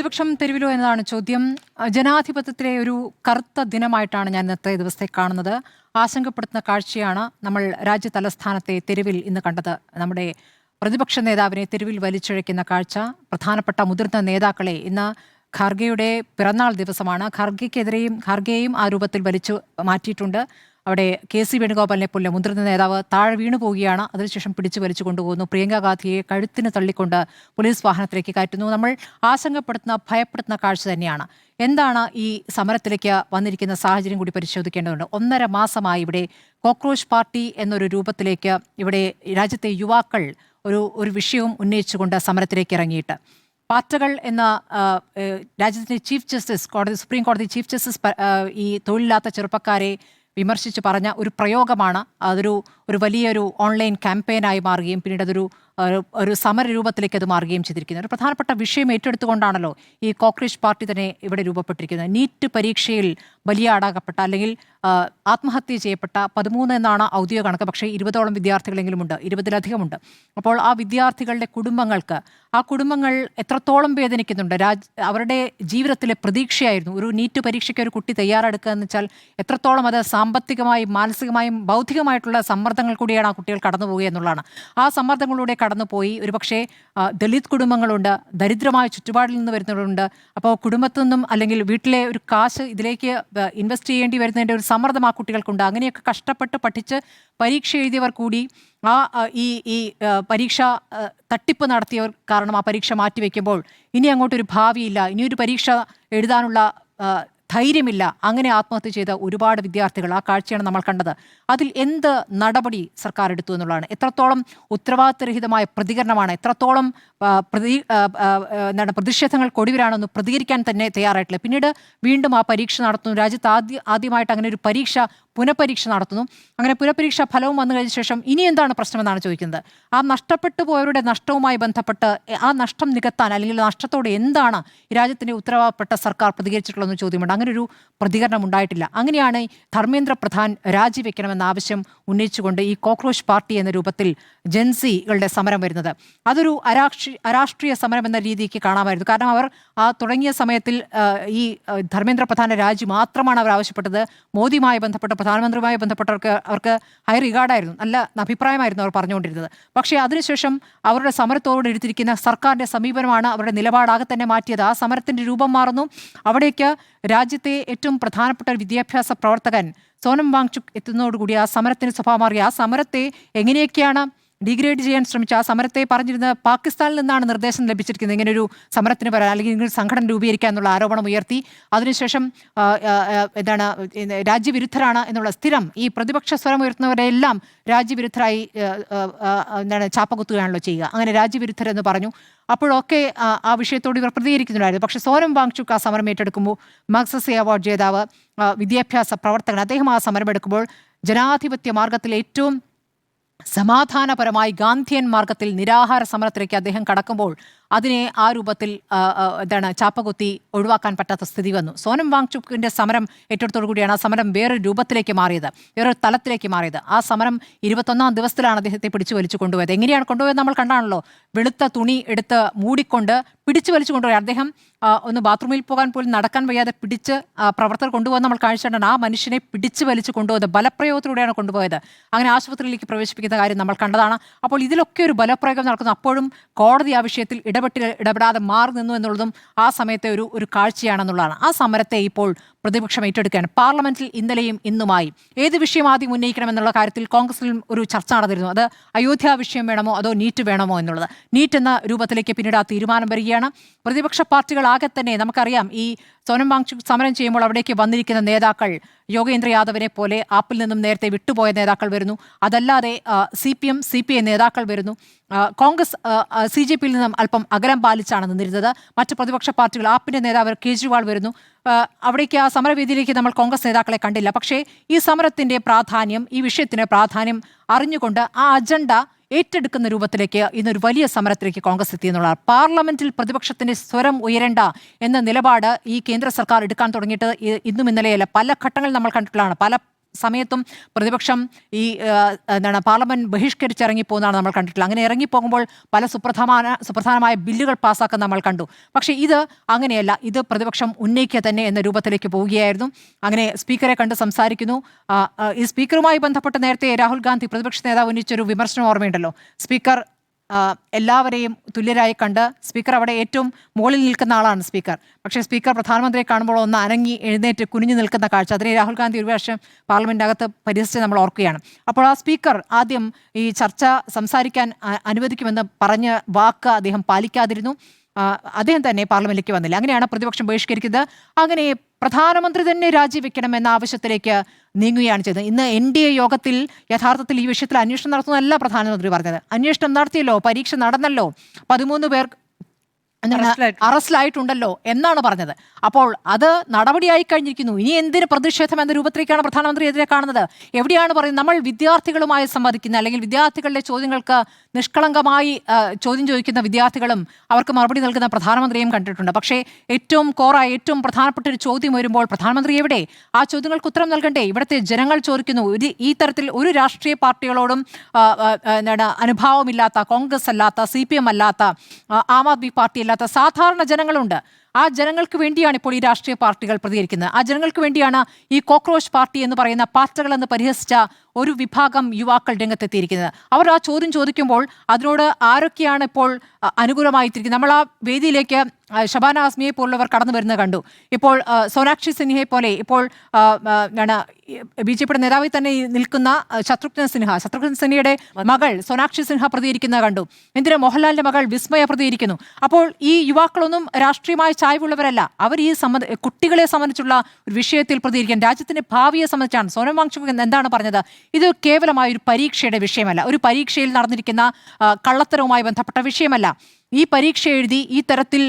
പ്രതിപക്ഷം തെരുവിലോ എന്നതാണ് ചോദ്യം. ജനാധിപത്യത്തിലെ ഒരു കറുത്ത ദിനമായിട്ടാണ് ഞാൻ ഇന്നത്തെ ദിവസത്തെ കാണുന്നത്. ആശങ്കപ്പെടുത്തുന്ന കാഴ്ചയാണ് നമ്മൾ രാജ്യ തലസ്ഥാനത്തെ തെരുവിൽ ഇന്ന് കണ്ടത്. നമ്മുടെ പ്രതിപക്ഷ നേതാവിനെ തെരുവിൽ വലിച്ചിഴയ്ക്കുന്ന കാഴ്ച. പ്രധാനപ്പെട്ട മുതിർന്ന നേതാക്കളെ ഇന്ന് ഖാർഗെയുടെ പിറന്നാൾ ദിവസമാണ്. ഖാർഗെയെയും ആ രൂപത്തിൽ വലിച്ചു മാറ്റിയിട്ടുണ്ട്. അവിടെ KC വേണുഗോപാലിനെ പോലെ മുതിർന്ന നേതാവ് താഴെ വീണു പോവുകയാണ്. അതിനുശേഷം പിടിച്ചു വലിച്ചു കൊണ്ടുപോകുന്നു. പ്രിയങ്ക ഗാന്ധിയെ കഴുത്തിന് തള്ളിക്കൊണ്ട് പോലീസ് വാഹനത്തിലേക്ക് കയറ്റുന്നു. നമ്മൾ ആശങ്കപ്പെടുത്തുന്ന ഭയപ്പെടുത്തുന്ന കാഴ്ച തന്നെയാണ്. എന്താണ് ഈ സമരത്തിലേക്ക് വന്നിരിക്കുന്ന സാഹചര്യം കൂടി പരിശോധിക്കേണ്ടതുണ്ട്. 1.5 മാസമായി ഇവിടെ കോക്രോച്ച് പാർട്ടി എന്നൊരു രൂപത്തിലേക്ക് ഇവിടെ രാജ്യത്തെ യുവാക്കൾ ഒരു വിഷയവും ഉന്നയിച്ചുകൊണ്ട് സമരത്തിലേക്ക് ഇറങ്ങിയിട്ട് പാറ്റകൾ എന്ന രാജ്യത്തിന്റെ ചീഫ് ജസ്റ്റിസ് സുപ്രീം കോടതി ചീഫ് ജസ്റ്റിസ് ഈ തൊഴിലില്ലാത്ത ചെറുപ്പക്കാരെ വിമർശിച്ച് പറഞ്ഞ ഒരു പ്രയോഗമാണ്. അതൊരു വലിയൊരു ഓൺലൈൻ ക്യാമ്പയിനായി മാറുകയും പിന്നീട് ഒരു സമരരൂപത്തിലേക്ക് അത് മാറുകയും ചെയ്തിരിക്കുന്നത്. ഒരു പ്രധാനപ്പെട്ട വിഷയം ഏറ്റെടുത്തുകൊണ്ടാണല്ലോ ഈ കോക്രോച്ച് പാർട്ടി തന്നെ ഇവിടെ രൂപപ്പെട്ടിരിക്കുന്നത്. നീറ്റ് പരീക്ഷയിൽ ബലിയാടാകപ്പെട്ട അല്ലെങ്കിൽ ആത്മഹത്യ ചെയ്യപ്പെട്ട 13 എന്നാണ് ഔദ്യോഗിക കണക്ക്. പക്ഷേ 20ഓളം വിദ്യാർത്ഥികളെങ്കിലും ഉണ്ട്, 20ലധികമുണ്ട്. അപ്പോൾ ആ വിദ്യാർത്ഥികളുടെ കുടുംബങ്ങൾ എത്രത്തോളം വേദനിക്കുന്നുണ്ട്. അവരുടെ ജീവിതത്തിലെ പ്രതീക്ഷയായിരുന്നു. ഒരു നീറ്റ് പരീക്ഷയ്ക്ക് ഒരു കുട്ടി തയ്യാറെടുക്കുക എന്ന് വെച്ചാൽ എത്രത്തോളം അത് സാമ്പത്തികമായും മാനസികമായും ബൗദ്ധികമായിട്ടുള്ള സമ്മർദ്ദങ്ങൾ കൂടിയാണ് ആ കുട്ടികൾ കടന്നു പോവുക എന്നുള്ളതാണ്. ആ സമ്മർദ്ദങ്ങളിലൂടെ കടന്നുപോയി ഒരുപക്ഷെ ദളിത് കുടുംബങ്ങളുണ്ട്, ദരിദ്രമായ ചുറ്റുപാടിൽ നിന്ന് വരുന്നവരുണ്ട്. അപ്പോൾ കുടുംബത്തിൽ നിന്നും അല്ലെങ്കിൽ വീട്ടിലെ ഒരു കാശ് ഇതിലേക്ക് ഇൻവെസ്റ്റ് ചെയ്യേണ്ടി വരുന്നതിൻ്റെ ഒരു സമ്മർദ്ദം ആ കുട്ടികൾക്കുണ്ട്. അങ്ങനെയൊക്കെ കഷ്ടപ്പെട്ട് പഠിച്ച് പരീക്ഷ എഴുതിയവർ കൂടി ഈ പരീക്ഷ തട്ടിപ്പ് നടത്തിയവർ കാരണം ആ പരീക്ഷ മാറ്റിവെക്കുമ്പോൾ ഇനി അങ്ങോട്ടൊരു ഭാവിയില്ല, ഇനിയൊരു പരീക്ഷ എഴുതാനുള്ള ധൈര്യമില്ല. അങ്ങനെ ആത്മഹത്യ ചെയ്ത ഒരുപാട് വിദ്യാർത്ഥികൾ, ആ കാഴ്ചയാണ് നമ്മൾ കണ്ടത്. അതിൽ എന്ത് നടപടി സർക്കാർ എടുത്തു എന്നുള്ളതാണ്. എത്രത്തോളം ഉത്തരവാദിത്തരഹിതമായ പ്രതികരണമാണ്, എത്രത്തോളം പ്രതിഷേധങ്ങൾക്കൊടുവിലാണെന്ന് പ്രതികരിക്കാൻ തന്നെ തയ്യാറായിട്ടില്ല. പിന്നീട് വീണ്ടും ആ പരീക്ഷ നടത്തുന്നു. രാജ്യത്ത് ആദ്യമായിട്ട് അങ്ങനെ ഒരു പുനഃപരീക്ഷ നടത്തുന്നു. അങ്ങനെ പുനഃപരീക്ഷാ ഫലവും വന്നു കഴിഞ്ഞ ശേഷം ഇനി എന്താണ് പ്രശ്നമെന്നാണ് ചോദിക്കുന്നത്. ആ നഷ്ടപ്പെട്ടു പോയവരുടെ നഷ്ടവുമായി ബന്ധപ്പെട്ട് ആ നഷ്ടം നികത്താൻ അല്ലെങ്കിൽ നഷ്ടത്തോടെ എന്താണ് ഈ രാജ്യത്തിൻ്റെ ഉത്തരവാദപ്പെട്ട സർക്കാർ പ്രതികരിച്ചിട്ടുള്ളതെന്ന് ചോദ്യമുണ്ട്. അങ്ങനെ ഒരു പ്രതികരണം ഉണ്ടായിട്ടില്ല. അങ്ങനെയാണ് ധർമ്മേന്ദ്ര പ്രധാൻ രാജിവെക്കണമെന്ന ആവശ്യം ഉന്നയിച്ചുകൊണ്ട് ഈ കോക്രോച്ച് പാർട്ടി എന്ന രൂപത്തിൽ ജൻസികളുടെ സമരം വരുന്നത്. അതൊരു അരാഷ്ട്രീയ സമരം എന്ന രീതിക്ക് കാണാമായിരുന്നു. കാരണം അവർ ആ തുടങ്ങിയ സമയത്തിൽ ഈ ധർമ്മേന്ദ്ര പ്രധാന്റെ രാജി മാത്രമാണ് അവർ ആവശ്യപ്പെട്ടത്. മോദിയുമായി ബന്ധപ്പെട്ട പ്രധാനമന്ത്രിയുമായി അവർക്ക് ഹൈ റിഗാർഡായിരുന്നു, നല്ല അഭിപ്രായമായിരുന്നു അവർ പറഞ്ഞുകൊണ്ടിരുന്നത്. പക്ഷേ അതിനുശേഷം അവരുടെ സമരത്തോട് എടുത്തിരിക്കുന്ന സർക്കാരിൻ്റെ സമീപനമാണ് അവരുടെ നിലപാടാകെ തന്നെ മാറ്റിയത്. ആ സമരത്തിൻ്റെ രൂപം മാറുന്നു. അവിടേക്ക് രാജ്യത്തെ ഏറ്റവും പ്രധാനപ്പെട്ട ഒരു വിദ്യാഭ്യാസ പ്രവർത്തകൻ സോനം വാങ്ചുക് എത്തുന്നതോടുകൂടി ആ സമരത്തിന് സ്വഭാവം മാറി. ആ സമരത്തെ എങ്ങനെയൊക്കെയാണ് ഡിഗ്രേഡ് ചെയ്യാൻ ശ്രമിച്ച ആ സമരത്തെ പറഞ്ഞിരുന്നത് പാകിസ്ഥാനിൽ നിന്നാണ് നിർദ്ദേശം ലഭിച്ചിരിക്കുന്നത് ഇങ്ങനൊരു സമരത്തിന് വരാൻ അല്ലെങ്കിൽ ഇങ്ങനെ സംഘടന രൂപീകരിക്കുക എന്നുള്ള ആരോപണം ഉയർത്തി. അതിനുശേഷം രാജ്യവിരുദ്ധരാണ് എന്നുള്ള സ്ഥിരം ഈ പ്രതിപക്ഷ സ്വരം ഉയർത്തുന്നവരെല്ലാം രാജ്യവിരുദ്ധരായി ചാപ്പകുത്തുകയാണല്ലോ ചെയ്യുക. അങ്ങനെ രാജ്യവിരുദ്ധരെന്ന് പറഞ്ഞു. അപ്പോഴൊക്കെ ആ വിഷയത്തോട് ഇവർ പ്രതികരിക്കുന്നുണ്ടായിരുന്നു. പക്ഷേ സോനം വാങ്ചുക് ആ സമരം ഏറ്റെടുക്കുമ്പോൾ മാഗ്സസെ അവാർഡ് ജേതാവ് വിദ്യാഭ്യാസ പ്രവർത്തകൻ അദ്ദേഹം ആ സമരമെടുക്കുമ്പോൾ ജനാധിപത്യ മാർഗത്തിൽ ഏറ്റവും സമാധാനപരമായി ഗാന്ധിയൻ മാർഗത്തിൽ നിരാഹാര സമരത്തിലേക്ക് അദ്ദേഹം കടക്കുമ്പോൾ അതിനെ ആ രൂപത്തിൽ ചാപ്പകുത്തി ഒഴിവാക്കാൻ പറ്റാത്ത സ്ഥിതി വന്നു. സോനം വാങ്ചുക്കിന്റെ സമരം ഏറ്റെടുത്തോടു കൂടിയാണ് ആ സമരം വേറൊരു രൂപത്തിലേക്ക് മാറിയത്, വേറൊരു തലത്തിലേക്ക് മാറിയത്. ആ സമരം 21ാം ദിവസത്തിലാണ് അദ്ദേഹത്തെ പിടിച്ചു വലിച്ചു കൊണ്ടുപോയത്. എങ്ങനെയാണ് കൊണ്ടുപോയത് നമ്മൾ കണ്ടാണല്ലോ. വെളുത്ത തുണി എടുത്ത് മൂടിക്കൊണ്ട് പിടിച്ചു വലിച്ചു കൊണ്ടുപോയി. അദ്ദേഹം ഒന്ന് ബാത്റൂമിൽ പോകാൻ പോലും നടക്കാൻ വയ്യാതെ പിടിച്ച് പ്രവർത്തകർ കൊണ്ടുപോകാൻ നമ്മൾ കാഴ്ചയാണ്. ആ മനുഷ്യനെ പിടിച്ചു വലിച്ചു കൊണ്ടുപോയത് ബലപ്രയോഗത്തിലൂടെയാണ് കൊണ്ടുപോയത്. അങ്ങനെ ആശുപത്രിയിലേക്ക് പ്രവേശിപ്പിക്കുന്ന കാര്യം നമ്മൾ കണ്ടതാണ്. അപ്പോൾ ഇതിലൊക്കെ ഒരു ബലപ്രയോഗം നടക്കുന്നു. അപ്പോഴും കോടതി ആ വിഷയത്തിൽ ഇടപെടാതെ മാറി നിന്നു എന്നുള്ളതും ആ സമയത്തെ ഒരു കാഴ്ചയാണെന്നുള്ളതാണ്. ആ സമരത്തെ ഇപ്പോൾ പ്രതിപക്ഷം ഏറ്റെടുക്കുകയാണ്. പാർലമെന്റിൽ ഇന്നലെയും ഇന്നുമായി ഏത് വിഷയം ആദ്യം ഉന്നയിക്കണമെന്നുള്ള കാര്യത്തിൽ കോൺഗ്രസിലും ഒരു ചർച്ച നടന്നിരുന്നു. അത് അയോധ്യ വിഷയം വേണമോ അതോ നീറ്റ് വേണമോ എന്നുള്ളത്. നീറ്റ് എന്ന രൂപത്തിലേക്ക് പിന്നീട് ആ തീരുമാനം വരികയാണ്. പ്രതിപക്ഷ പാർട്ടികളാകെ തന്നെ നമുക്കറിയാം ഈ സോനം വാങ്ചുക് സമരം ചെയ്യുമ്പോൾ അവിടേക്ക് വന്നിരിക്കുന്ന നേതാക്കൾ യോഗേന്ദ്ര യാദവിനെ പോലെ ആപ്പിൽ നിന്നും നേരത്തെ വിട്ടുപോയ നേതാക്കൾ വരുന്നു. അതല്ലാതെ CPM CPI നേതാക്കൾ വരുന്നു. കോൺഗ്രസ് CJPയിൽ നിന്നും അല്പം അകലം പാലിച്ചാണ് നിന്നിരുന്നത്. മറ്റ് പ്രതിപക്ഷ പാർട്ടികൾ ആപ്പിന്റെ നേതാവ് കേജ്രിവാൾ വരുന്നു. അവിടേക്ക് ആ സമരവേദിയിലേക്ക് നമ്മൾ കോൺഗ്രസ് നേതാക്കളെ കണ്ടില്ല. പക്ഷേ ഈ സമരത്തിന്റെ പ്രാധാന്യം, ഈ വിഷയത്തിന്റെ പ്രാധാന്യം അറിഞ്ഞുകൊണ്ട് ആ അജണ്ട ഏറ്റെടുക്കുന്ന രൂപത്തിലേക്ക് ഇന്നൊരു വലിയ സമരത്തിലേക്ക് കോൺഗ്രസ് എത്തിയെന്നുള്ളതാണ്. പാർലമെന്റിൽ പ്രതിപക്ഷത്തിന്റെ സ്വരം ഉയരേണ്ട എന്ന നിലപാട് ഈ കേന്ദ്ര സർക്കാർ എടുക്കാൻ തുടങ്ങിയിട്ട് ഇന്നും ഇന്നലെയല്ല, പല ഘട്ടങ്ങളിൽ നമ്മൾ കണ്ടിട്ടുള്ളതാണ്. പല സമയത്തും പ്രതിപക്ഷം ഈ പാർലമെന്റ് ബഹിഷ്കരിച്ചിറങ്ങിപ്പോകുന്നതാണ് നമ്മൾ കണ്ടിട്ടുള്ളത്. അങ്ങനെ ഇറങ്ങിപ്പോകുമ്പോൾ പല സുപ്രധാനമായ ബില്ലുകൾ പാസ്സാക്കാൻ നമ്മൾ കണ്ടു. പക്ഷേ ഇത് അങ്ങനെയല്ല. ഇത് പ്രതിപക്ഷം ഉന്നയിക്കുക തന്നെ എന്ന രൂപത്തിലേക്ക് പോവുകയായിരുന്നു. അങ്ങനെ സ്പീക്കറെ കണ്ട് സംസാരിക്കുന്നു. ഈ സ്പീക്കറുമായി ബന്ധപ്പെട്ട് നേരത്തെ രാഹുൽ ഗാന്ധി പ്രതിപക്ഷ നേതാവ് ഉന്നയിച്ചൊരു വിമർശനം ഓർമ്മയുണ്ടല്ലോ. സ്പീക്കർ എല്ലാവരെയും തുല്യരായി കണ്ട് സ്പീക്കർ അവിടെ ഏറ്റവും മുകളിൽ നിൽക്കുന്ന ആളാണ് സ്പീക്കർ. പക്ഷേ സ്പീക്കർ പ്രധാനമന്ത്രിയെ കാണുമ്പോൾ ഒന്ന് അനങ്ങി എഴുന്നേറ്റ് കുനിഞ്ഞു നിൽക്കുന്ന കാഴ്ച, അതിനെ രാഹുൽ ഗാന്ധി ഒരു വർഷം പാർലമെന്റിനകത്ത് പരിഹസിച്ച് നമ്മൾ ഓർക്കുകയാണ്. അപ്പോൾ ആ സ്പീക്കർ ആദ്യം ഈ ചർച്ച സംസാരിക്കാൻ അനുവദിക്കുമെന്ന് പറഞ്ഞ വാക്ക് അദ്ദേഹം പാലിക്കാതിരുന്നു. അദ്ദേഹം തന്നെ പാർലമെന്റിലേക്ക് വന്നില്ല. അങ്ങനെയാണ് പ്രതിപക്ഷം ബഹിഷ്കരിക്കുന്നത്. അങ്ങനെ പ്രധാനമന്ത്രി തന്നെ രാജിവെക്കണം എന്ന ആവശ്യത്തിലേക്ക് നീങ്ങുകയാണ് ചെയ്തത്. ഇന്ന് NDA യോഗത്തിൽ യഥാർത്ഥത്തിൽ ഈ വിഷയത്തിൽ അന്വേഷണം നടത്തുന്നതല്ല പ്രധാനമന്ത്രി പറഞ്ഞത്. അന്വേഷണം നടത്തിയല്ലോ, പരീക്ഷ നടന്നല്ലോ, 13 പേർ അറസ്റ്റിലായിട്ടുണ്ടല്ലോ എന്നാണ് പറഞ്ഞത്. അപ്പോൾ അത് നടപടിയായി കഴിഞ്ഞിരിക്കുന്നു. ഇനി എന്തിന് പ്രതിഷേധം എന്ന രൂപത്തിലേക്കാണ് പ്രധാനമന്ത്രി എതിരെ കാണുന്നത്? എവിടെയാണ് പറയുന്നത്? നമ്മൾ വിദ്യാർത്ഥികളുമായി സംവദിക്കുന്ന അല്ലെങ്കിൽ വിദ്യാർത്ഥികളുടെ ചോദ്യങ്ങൾക്ക് നിഷ്കളങ്കമായി ചോദ്യം ചോദിക്കുന്ന വിദ്യാർത്ഥികളും അവർക്ക് മറുപടി നൽകുന്ന പ്രധാനമന്ത്രിയും കണ്ടിട്ടുണ്ട്. പക്ഷേ ഏറ്റവും ഏറ്റവും പ്രധാനപ്പെട്ട ഒരു ചോദ്യം വരുമ്പോൾ പ്രധാനമന്ത്രി എവിടെ? ആ ചോദ്യങ്ങൾക്ക് ഉത്തരം നൽകണ്ടേ? ഇവിടുത്തെ ജനങ്ങൾ ചോദിക്കുന്നു. ഈ തരത്തിൽ ഒരു രാഷ്ട്രീയ പാർട്ടികളോടും അനുഭാവമില്ലാത്ത, കോൺഗ്രസ് അല്ലാത്ത, CPM അല്ലാത്ത, ആം ആദ്മി പാർട്ടി അല്ലാത്ത സാധാരണ ജനങ്ങളുണ്ട്. ആ ജനങ്ങൾക്ക് വേണ്ടിയാണ് ഇപ്പോൾ ഈ രാഷ്ട്രീയ പാർട്ടികൾ പ്രതികരിക്കുന്നത്. ആ ജനങ്ങൾക്ക് വേണ്ടിയാണ് ഈ കോക്രോച്ച് പാർട്ടി എന്ന് പറയുന്ന പാർട്ടികൾ എന്ന് പരിഹസിച്ച ഒരു വിഭാഗം യുവാക്കൾ രംഗത്തെത്തിയിരിക്കുന്നത്. അവർ ആ ചോദ്യം ചോദിക്കുമ്പോൾ അതിനോട് ആരൊക്കെയാണ് ഇപ്പോൾ അനുകൂലമായിത്തിരിക്കുന്നത്? നമ്മൾ ആ വേദിയിലേക്ക് ഷബാന ആസ്മിയെ പോലുള്ളവർ കടന്നു വരുന്നത് കണ്ടു. ഇപ്പോൾ സോനാക്ഷി സിൻഹയെ പോലെ ഇപ്പോൾ BJPയുടെ നേതാവിൽ തന്നെ നിൽക്കുന്ന ശത്രുഘ്ന സിൻഹയുടെ മകൾ സോനാക്ഷി സിൻഹ പ്രതികരിക്കുന്നത് കണ്ടു. എന്തിന് മോഹൻലാലിന്റെ മകൾ വിസ്മയ പ്രതികരിക്കുന്നു. അപ്പോൾ ഈ യുവാക്കളൊന്നും രാഷ്ട്രീയമായ ചായ്വുള്ളവരല്ല. അവർ ഈ കുട്ടികളെ സംബന്ധിച്ചുള്ള ഒരു വിഷയത്തിൽ പ്രതികരിക്കാൻ, രാജ്യത്തിന്റെ ഭാവിയെ സംബന്ധിച്ചാണ്. സോനം വാങ്ചുക് എന്താണ് പറഞ്ഞത്? ഇത് കേവലമായ ഒരു പരീക്ഷയുടെ വിഷയമല്ല, ഒരു പരീക്ഷയിൽ നടന്നിരിക്കുന്ന കള്ളത്തരവുമായി ബന്ധപ്പെട്ട വിഷയമല്ല. ഈ പരീക്ഷ എഴുതി ഈ തരത്തിൽ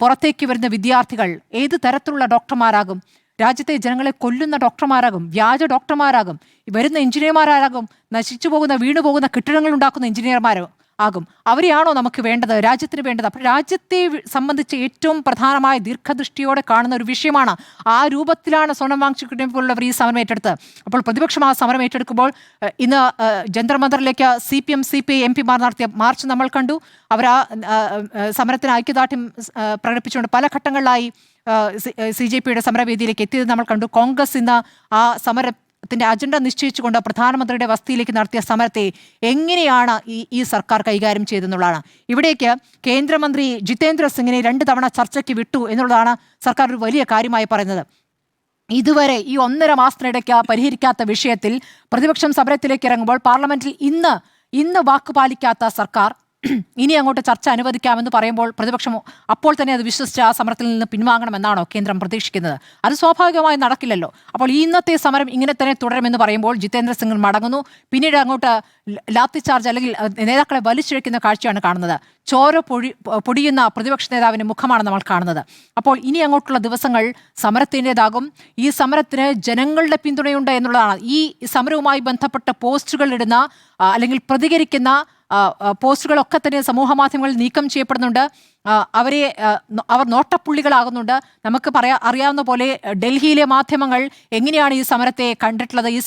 പുറത്തേക്ക് വരുന്ന വിദ്യാർത്ഥികൾ ഏത് തരത്തിലുള്ള ഡോക്ടർമാരാകും? രാജ്യത്തെ ജനങ്ങളെ കൊല്ലുന്ന ഡോക്ടർമാരാകും, വ്യാജ ഡോക്ടർമാരാകും, വരുന്ന എഞ്ചിനീയർമാരാകും, നശിച്ചു പോകുന്ന വീണുപോകുന്ന കെട്ടിടങ്ങൾ ഉണ്ടാക്കുന്ന എഞ്ചിനീയർമാരും ആകും. അവരെയാണോ നമുക്ക് വേണ്ടത്, രാജ്യത്തിന് വേണ്ടത്? അപ്പോൾ രാജ്യത്തെ സംബന്ധിച്ച് ഏറ്റവും പ്രധാനമായ ദീർഘദൃഷ്ടിയോടെ കാണുന്ന ഒരു വിഷയമാണ്. ആ രൂപത്തിലാണ് സോനം വാങ്ചുക്കിനെ പോലുള്ളവർ ഈ സമരം ഏറ്റെടുത്തത്. അപ്പോൾ പ്രതിപക്ഷം ആ സമരം ഏറ്റെടുക്കുമ്പോൾ ഇന്ന് ജന്തർ മന്ദറിലേക്ക് CPM CPI MP നടത്തിയ മാർച്ച് നമ്മൾ കണ്ടു. അവർ ആ സമരത്തിന് ഐക്യദാർഢ്യം പ്രകടിപ്പിച്ചുകൊണ്ട് പല ഘട്ടങ്ങളിലായി CJPയുടെ സമരവേദിയിലേക്ക് എത്തിയത് നമ്മൾ കണ്ടു. കോൺഗ്രസ് ഇന്ന് ആ സമരത്തിന്റെ അജണ്ട നിശ്ചയിച്ചുകൊണ്ട് പ്രധാനമന്ത്രിയുടെ വസതിയിലേക്ക് നടത്തിയ സമരത്തെ എങ്ങനെയാണ് ഈ സർക്കാർ കൈകാര്യം ചെയ്തെന്നുള്ളതാണ്. ഇവിടേക്ക് കേന്ദ്രമന്ത്രി ജിതേന്ദ്ര സിംഗിനെ 2 തവണ ചർച്ചയ്ക്ക് വിട്ടു എന്നുള്ളതാണ് സർക്കാർ ഒരു വലിയ കാര്യമായി പറയുന്നത്. ഇതുവരെ ഈ 1.5 മാസത്തിനിടയ്ക്ക് പരിഹരിക്കാത്ത വിഷയത്തിൽ പ്രതിപക്ഷം സമരത്തിലേക്ക് ഇറങ്ങുമ്പോൾ പാർലമെന്റിൽ ഇന്ന് വാക്ക് പാലിക്കാത്ത സർക്കാർ ഇനി അങ്ങോട്ട് ചർച്ച അനുവദിക്കാമെന്ന് പറയുമ്പോൾ പ്രതിപക്ഷം അപ്പോൾ തന്നെ അത് വിശ്വസിച്ച് ആ സമരത്തിൽ നിന്ന് പിൻവാങ്ങണമെന്നാണോ കേന്ദ്രം പ്രതീക്ഷിക്കുന്നത്? അത് സ്വാഭാവികമായി നടക്കില്ലല്ലോ. അപ്പോൾ ഇന്നത്തെ സമരം ഇങ്ങനെ തന്നെ തുടരുമെന്ന് പറയുമ്പോൾ ജിതേന്ദ്ര സിംഗ് മടങ്ങുന്നു. പിന്നീട് അങ്ങോട്ട് ലാത്തി ചാർജ് അല്ലെങ്കിൽ നേതാക്കളെ വലിച്ചിഴയ്ക്കുന്ന കാഴ്ചയാണ് കാണുന്നത്. ചോര പൊടിയുന്ന പ്രതിപക്ഷ നേതാവിന്റെ മുഖമാണ് നമ്മൾ കാണുന്നത്. അപ്പോൾ ഇനി അങ്ങോട്ടുള്ള ദിവസങ്ങൾ സമരത്തിൻ്റെതാകും. ഈ സമരത്തിന് ജനങ്ങളുടെ പിന്തുണയുണ്ട് എന്നുള്ളതാണ്. ഈ സമരവുമായി ബന്ധപ്പെട്ട പോസ്റ്റുകൾ ഇടുന്ന അല്ലെങ്കിൽ പ്രതികരിക്കുന്ന പോസ്റ്റുകളൊക്കെ തന്നെ സമൂഹ മാധ്യമങ്ങളിൽ നീക്കം ചെയ്യപ്പെടുന്നുണ്ട്. അവർ നോട്ടപ്പുള്ളികളാകുന്നുണ്ട്. നമുക്ക് അറിയാവുന്ന പോലെ ഡൽഹിയിലെ മാധ്യമങ്ങൾ എങ്ങനെയാണ് ഈ സമരത്തെ കണ്ടിട്ടുള്ളത്? ഈ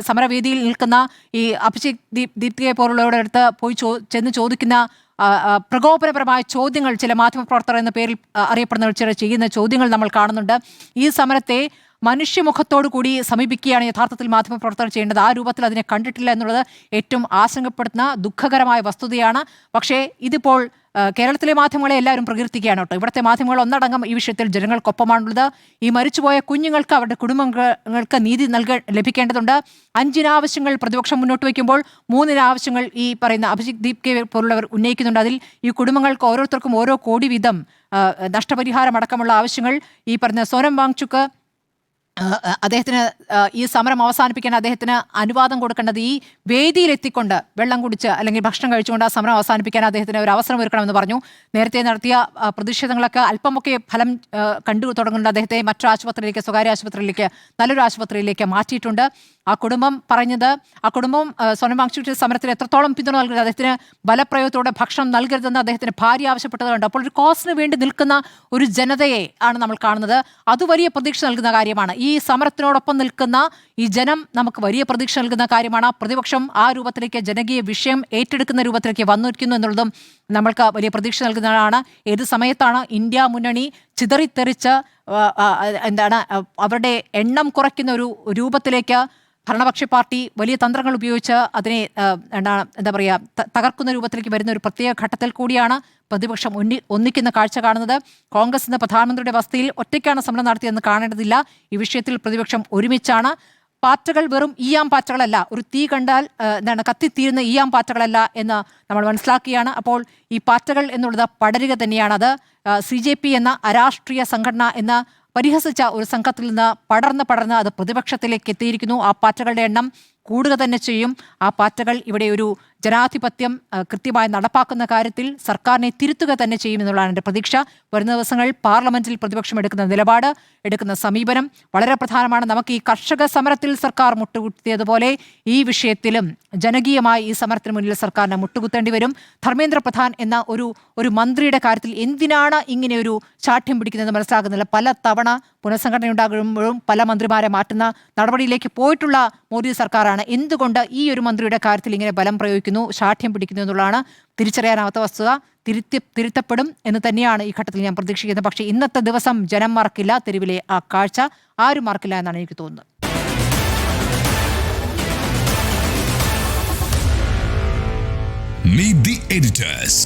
സമരവേദിയിൽ നിൽക്കുന്ന ഈ അഭിഷേക് ദീപ്തിയെ പോലുള്ളവരുടെ അടുത്ത് പോയി ചെന്ന് ചോദിക്കുന്ന പ്രകോപനപരമായ ചോദ്യങ്ങൾ ചില മാധ്യമപ്രവർത്തകർ എന്ന പേരിൽ അറിയപ്പെടുന്നവർ ചില ചെയ്യുന്ന ചോദ്യങ്ങൾ നമ്മൾ കാണുന്നുണ്ട്. ഈ സമരത്തെ മനുഷ്യമുഖത്തോടു കൂടി സമീപിക്കുകയാണ് യഥാർത്ഥത്തിൽ മാധ്യമപ്രവർത്തകർ ചെയ്യേണ്ടത്. ആ രൂപത്തിൽ അതിനെ കണ്ടിട്ടില്ല എന്നുള്ളത് ഏറ്റവും ആശങ്കപ്പെടുത്തുന്ന ദുഃഖകരമായ വസ്തുതയാണ്. പക്ഷേ ഇതിപ്പോൾ കേരളത്തിലെ മാധ്യമങ്ങളെ എല്ലാവരും പ്രകീർത്തിക്കുകയാണ് കേട്ടോ. ഇവിടുത്തെ മാധ്യമങ്ങൾ ഒന്നടങ്കം ഈ വിഷയത്തിൽ ജനങ്ങൾക്കൊപ്പമാണുള്ളത്. ഈ മരിച്ചുപോയ കുഞ്ഞുങ്ങൾക്ക്, അവരുടെ കുടുംബങ്ങൾക്ക് നീതി ലഭിക്കേണ്ടതുണ്ട്. 5 ആവശ്യങ്ങൾ പ്രതിപക്ഷം മുന്നോട്ട് വയ്ക്കുമ്പോൾ 3 ആവശ്യങ്ങൾ ഈ പറയുന്ന അഭിജിത് ദീപ്കെ പോലുള്ളവർ ഉന്നയിക്കുന്നുണ്ട്. അതിൽ ഈ കുടുംബങ്ങൾക്ക് ഓരോരുത്തർക്കും ഓരോ കോടി വീതം നഷ്ടപരിഹാരം അടക്കമുള്ള ആവശ്യങ്ങൾ ഈ പറഞ്ഞ സോനം വാങ്ചുക്ക് അദ്ദേഹത്തിന് ഈ സമരം അവസാനിപ്പിക്കാൻ അദ്ദേഹത്തിന് അനുവാദം കൊടുക്കേണ്ടത് ഈ വേദിയിലെത്തിക്കൊണ്ട് വെള്ളം കുടിച്ച് അല്ലെങ്കിൽ ഭക്ഷണം കഴിച്ചുകൊണ്ട് ആ സമരം അവസാനിപ്പിക്കാൻ അദ്ദേഹത്തിന് ഒരു അവസരം ഒരുക്കണമെന്ന് പറഞ്ഞു. നേരത്തെ നടത്തിയ പ്രതിഷേധങ്ങളൊക്കെ അല്പമൊക്കെ ഫലം കണ്ടു തുടങ്ങുന്നുണ്ട്. അദ്ദേഹത്തെ മറ്റൊരു ആശുപത്രിയിലേക്ക്, സ്വകാര്യ ആശുപത്രിയിലേക്ക്, നല്ലൊരു ആശുപത്രിയിലേക്ക് മാറ്റിയിട്ടുണ്ട്. ആ കുടുംബം സോനം വാങ്ചുക്കിന്റെ സമരത്തിന് എത്രത്തോളം പിന്തുണ നൽകുന്നത്, അദ്ദേഹത്തിന് ബലപ്രയോഗത്തോടെ ഭക്ഷണം നൽകരുതെന്ന് അദ്ദേഹത്തിന് ഭാര്യ ആവശ്യപ്പെട്ടത് കണ്ട് അപ്പോൾ ഒരു കോസിന് വേണ്ടി നിൽക്കുന്ന ഒരു ജനതയെ ആണ് നമ്മൾ കാണുന്നത്. അത് വലിയ പ്രതീക്ഷ നൽകുന്ന കാര്യമാണ്. ഈ ഈ സമരത്തിനോടൊപ്പം നിൽക്കുന്ന ഈ ജനം നമുക്ക് വലിയ പ്രതീക്ഷ നൽകുന്ന കാര്യമാണ്. പ്രതിപക്ഷം ആ രൂപത്തിലേക്ക് ജനകീയ വിഷയം ഏറ്റെടുക്കുന്ന രൂപത്തിലേക്ക് വന്നിരിക്കുന്നു എന്നുള്ളതും നമ്മൾക്ക് വലിയ പ്രതീക്ഷ നൽകുന്നതാണ്. ഏത് സമയത്താണ് ഇന്ത്യ മുന്നണി ചിതറിത്തെറിച്ച് അവരുടെ എണ്ണം കുറയ്ക്കുന്ന ഒരു രൂപത്തിലേക്ക് ഭരണപക്ഷ പാർട്ടി വലിയ തന്ത്രങ്ങൾ ഉപയോഗിച്ച് അതിനെ തകർക്കുന്ന രൂപത്തിലേക്ക് വരുന്ന ഒരു പ്രത്യേക ഘട്ടത്തിൽ കൂടിയാണ് പ്രതിപക്ഷം ഒന്നിക്കുന്ന കാഴ്ച കാണുന്നത്. കോൺഗ്രസ് ഇന്ന് പ്രധാനമന്ത്രിയുടെ വസതിയിൽ ഒറ്റയ്ക്കാണ് സമരം നടത്തിയതെന്ന് കാണേണ്ടതില്ല. ഈ വിഷയത്തിൽ പ്രതിപക്ഷം ഒരുമിച്ചാണ്. പാറ്റകൾ വെറും ഈയാം പാറ്റകളല്ല, ഒരു തീ കണ്ടാൽ കത്തിത്തീരുന്ന ഈയാം പാറ്റകളല്ല എന്ന് നമ്മൾ മനസ്സിലാക്കുകയാണ്. അപ്പോൾ ഈ പാറ്റകൾ എന്നുള്ളത് പടരുക തന്നെയാണത്. CJP എന്ന അരാഷ്ട്രീയ സംഘടന എന്ന് പരിഹസിച്ച ഒരു സംഘത്തിൽ നിന്ന് പടർന്ന് അത് പ്രതിപക്ഷത്തിലേക്ക് എത്തിയിരിക്കുന്നു. ആ പാറ്റകളുടെ എണ്ണം കൂടുക തന്നെ ചെയ്യും. ആ പാറ്റകൾ ഇവിടെ ഒരു ജനാധിപത്യം കൃത്യമായി നടപ്പാക്കുന്ന കാര്യത്തിൽ സർക്കാരിനെ തിരുത്തുക തന്നെ ചെയ്യുമെന്നുള്ളതാണ് എൻ്റെ പ്രതീക്ഷ. വരുന്ന ദിവസങ്ങളിൽ പാർലമെന്റിൽ പ്രതിപക്ഷം എടുക്കുന്ന നിലപാട്, എടുക്കുന്ന സമീപനം വളരെ പ്രധാനമാണ്. നമുക്ക് ഈ കർഷക സമരത്തിൽ സർക്കാർ മുട്ടുകുത്തിയതുപോലെ ഈ വിഷയത്തിലും ജനകീയമായി ഈ സമരത്തിന് മുന്നിൽ സർക്കാരിന് മുട്ടുകുത്തേണ്ടി വരും. ധർമ്മേന്ദ്ര പ്രധാൻ എന്ന ഒരു മന്ത്രിയുടെ കാര്യത്തിൽ എന്തിനാണ് ഇങ്ങനെ ഒരു ശാഠ്യം പിടിക്കുന്നത് മനസ്സിലാകുന്നില്ല. പല തവണ പുനഃസംഘടന ഉണ്ടാകുമ്പോഴും പല മന്ത്രിമാരെ മാറ്റുന്ന നടപടിയിലേക്ക് പോയിട്ടുള്ള മോദി സർക്കാരാണ്. എന്തുകൊണ്ട് ഈ ഒരു മന്ത്രിയുടെ കാര്യത്തിൽ ഇങ്ങനെ ബലം പ്രയോഗിക്കുന്നു, ശാഠ്യം പിടിക്കുന്നു എന്നുള്ളതാണ് തിരിച്ചറിയാനാവാത്ത വസ്തുത. തിരുത്തപ്പെടും എന്ന് തന്നെയാണ് ഈ ഘട്ടത്തിൽ ഞാൻ പ്രതീക്ഷിക്കുന്നത്. പക്ഷേ ഇന്നത്തെ ദിവസം ജനം മറക്കില്ല, തെരുവിലെ ആ കാഴ്ച ആരും മറക്കില്ല എന്നാണ് എനിക്ക് തോന്നുന്നത്. Meet the editors.